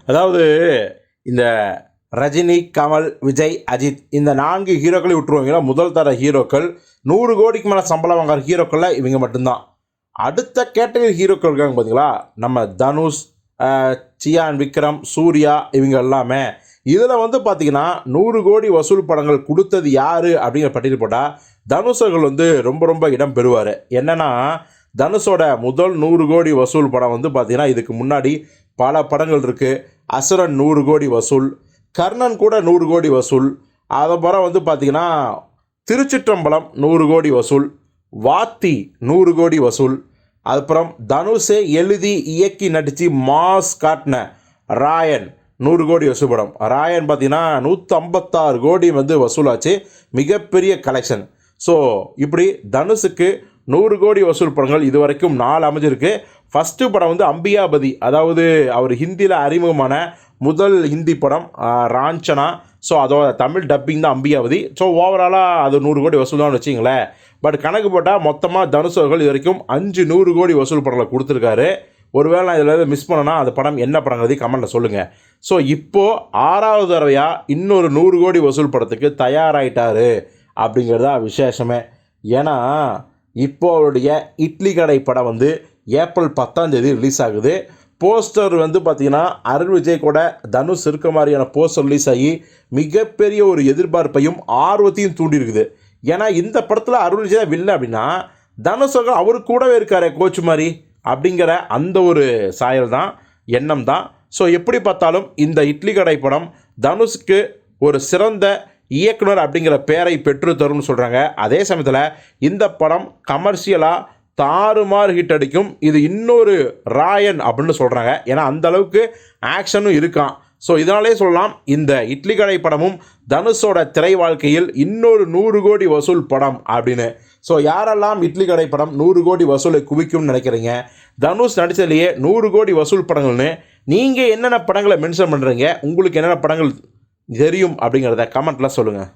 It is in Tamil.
அதாவது இந்த ரஜினி, கமல், விஜய், அஜித் இந்த 4 ஹீரோக்களையும் விட்டுருவாங்களா, முதல் தர ஹீரோக்கள் 100 கோடிக்கு மேலே சம்பளம் வாங்குற ஹீரோக்களில் இவங்க மட்டும்தான். அடுத்த கேட்டகரி ஹீரோக்கள் இருக்காங்க பார்த்தீங்களா, நம்ம தனுஷ், சியான் விக்ரம், சூர்யா இவங்க எல்லாமே. இதில் வந்து பார்த்திங்கன்னா 100 கோடி வசூல் படங்கள் கொடுத்தது யார் அப்படிங்கிற பட்டியல் போட்டால் தனுஷர்கள் வந்து ரொம்ப ரொம்ப இடம் பெறுவார். என்னென்னா தனுஷோட முதல் 100 கோடி வசூல் படம் வந்து பார்த்திங்கன்னா இதுக்கு முன்னாடி பல படங்கள் இருக்குது. அசுரன் 100 கோடி வசூல், கர்ணன் கூட 100 கோடி வசூல். அதுக்கப்புறம் வந்து பார்த்திங்கன்னா திருச்சிற்றம்பலம் 100 கோடி வசூல், வாத்தி 100 கோடி வசூல். அதுக்கப்புறம் தனுஷே எழுதி இயக்கி நடித்து மாஸ் காட்டின ராயன் 100 கோடி வசூல் படம். ராயன் பார்த்திங்கன்னா 156 கோடி வந்து வசூலாச்சு, மிகப்பெரிய கலெக்ஷன். ஸோ இப்படி தனுஷுக்கு 100 கோடி வசூல் படங்கள் இது வரைக்கும் 4 அமைஞ்சிருக்கு. ஃபஸ்ட்டு படம் வந்து அம்பியாபதி, அதாவது அவர் ஹிந்தியில் அறிமுகமான முதல் ஹிந்தி படம் ராஞ்சனா. ஸோ அதோட தமிழ் டப்பிங் தான் அம்பியாவதி. ஸோ ஓவராலாக அது 100 கோடி வசூல் தான் வச்சிங்களேன். பட் கணக்கு போட்டால் மொத்தமாக தனுஷ் அவர்கள் இது வரைக்கும் 5 100 கோடி வசூல் படங்களை கொடுத்துருக்காரு. ஒருவேளை நான் இதில் மிஸ் பண்ணனா அந்த படம் என்ன படங்கிறதையும் கமெண்ட்டில் சொல்லுங்கள். ஸோ இப்போது 6வது தடவையாக இன்னொரு 100 கோடி வசூல் படத்துக்கு தயாராகிட்டார் அப்படிங்கிறது தான் விசேஷமே. ஏன்னா இப்போது அவருடைய இட்லி கடை படம் வந்து ஏப்ரல் 10ஆம் தேதி ரிலீஸ் ஆகுது. போஸ்டர் வந்து பார்த்திங்கன்னா அருண் விஜய் கூட தனுஷ் இருக்க மாதிரியான போஸ்டர் ரிலீஸ் ஆகி மிகப்பெரிய ஒரு எதிர்பார்ப்பையும் ஆர்வத்தையும் தூண்டியிருக்குது. ஏன்னா இந்த படத்தில் அருண் விஜய் தான் வில்லை அப்படின்னா தனுஷ் அவரு கூடவே இருக்கார் கோச் மாதிரி அப்படிங்கிற அந்த ஒரு சாயல் தான், எண்ணம் தான். ஸோ எப்படி பார்த்தாலும் இந்த இட்லி கடை படம் தனுஷுக்கு ஒரு சிறந்த இயக்குனர் அப்படிங்கிற பெயரை பெற்று தரும்னு சொல்கிறாங்க. அதே சமயத்தில் இந்த படம் கமர்ஷியலாக தாறுமாறு ஹிட் அடிக்கும். இது இன்னொரு ராயன் அப்படின்னு சொல்கிறாங்க. ஏன்னா அந்த அளவுக்கு ஆக்ஷனும் இருக்கான். ஸோ இதனாலே சொல்லலாம் இந்த இட்லி கடை படமும் தனுஷோட திரை வாழ்க்கையில் இன்னொரு 100 கோடி வசூல் படம் அப்படின்னு. ஸோ யாரெல்லாம் இட்லி கடை படம் 100 கோடி வசூலை குவிக்கும்னு நினைக்கிறீங்க? தனுஷ் நடித்ததுலேயே 100 கோடி வசூல் படங்கள்னு நீங்கள் என்னென்ன படங்களை மென்ஷன் பண்ணுறீங்க? உங்களுக்கு என்னென்ன படங்கள் தெரியும் அப்படிங்கிறத கமெண்ட்டில் சொல்லுங்கள்.